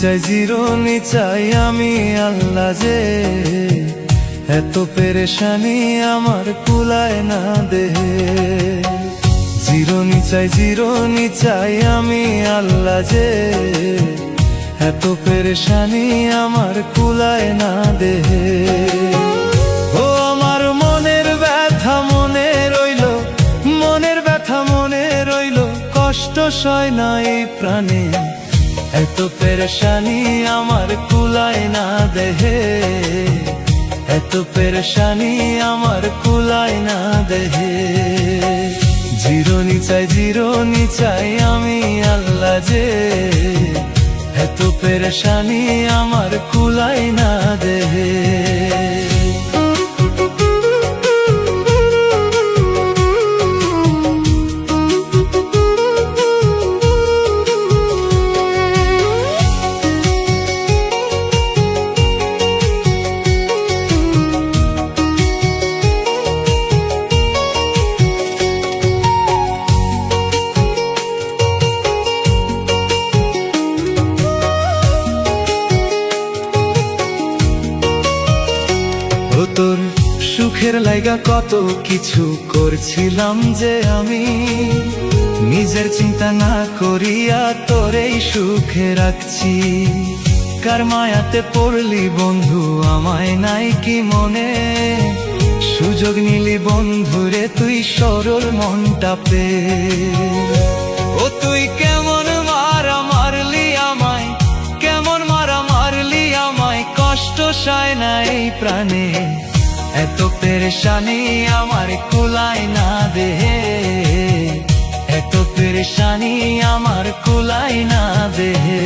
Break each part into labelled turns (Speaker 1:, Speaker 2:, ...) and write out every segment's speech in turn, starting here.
Speaker 1: চাই জিরোনি চাই আমি আল্লাহ যে এত পেরেশানি আমার কুলায় না দেহে। জিরোনি চাই আমি আল্লাহ যে এত পেরেশানি আমার কুলায় না দেহে। ও আমার মনের ব্যথা মনে রইল, মনের ব্যথা মনে রইল, কষ্ট সয় না এই প্রাণে এত পেরেশানি আমার কুলায় না দেহে। এত পেরেশানি আমার কুলায় না দেহে। জিরোনি চাই আমি আল্লাহ যে এত পেরেশানি আমার কুলায় না দেহে। তোর সুখের লাইগা কত কিছু করছিলাম যে আমি, নিজের চিন্তা না করিয়া তোরেই সুখে রাখছি। কার মায়াতে পড়লি বন্ধু আমায় নাই কি মনে, সুযোগ নিলি বন্ধুরে তুই সরল মনটা পে। ও তুই কেমন মারা মারলি আমায়, কেমন মারা মারলি আমায়, কষ্ট সয় না এই প্রাণে এত পেরেশানি আমার কুলায় না দেহে। এত পেরেশানি আমার কুলায় না দেহে।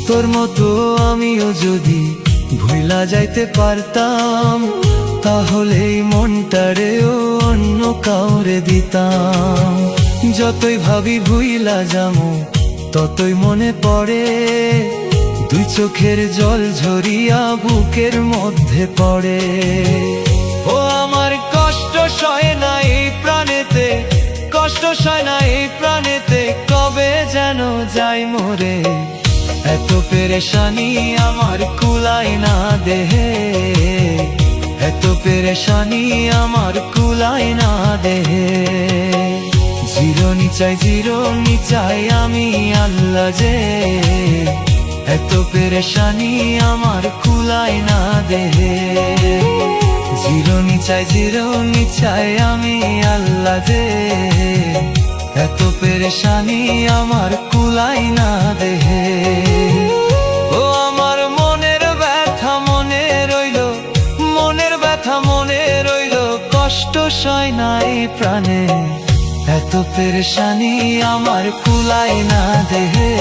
Speaker 1: তোর মতো আমিও যদি ভুলা যাইতে পারতাম, তাহলে মনটারেও অন্য কাউরে দিতাম। যতই ভাবি ভুইলা যামু ততই মনে পড়ে, দুই চোখের জল ঝরিয়া বুকের মধ্যে পড়ে। ও আমার কষ্ট সয় না এই প্রাণেতে, কষ্ট সয় না এই প্রাণেতে, কবে যেন যাই মরে এত পেরেশানি আমার কুলায় না দেহে। এত পেরেশানি আমার কুলায় না দেহে। জিরোনি চাই আমি আল্লাহ যে এত পেরেশানি আমার কুলায় না দেহে। জিরোনি চাই আমি আল্লাহ যে এত পেরেশানি আমার কুলায় না দেহে। ও আমার মনের ব্যথা মনে রইল, মনের ব্যথা মনে রইল, কষ্ট সয় না এই প্রাণে এত পেরেশানি আমার কুলায় না দেহে।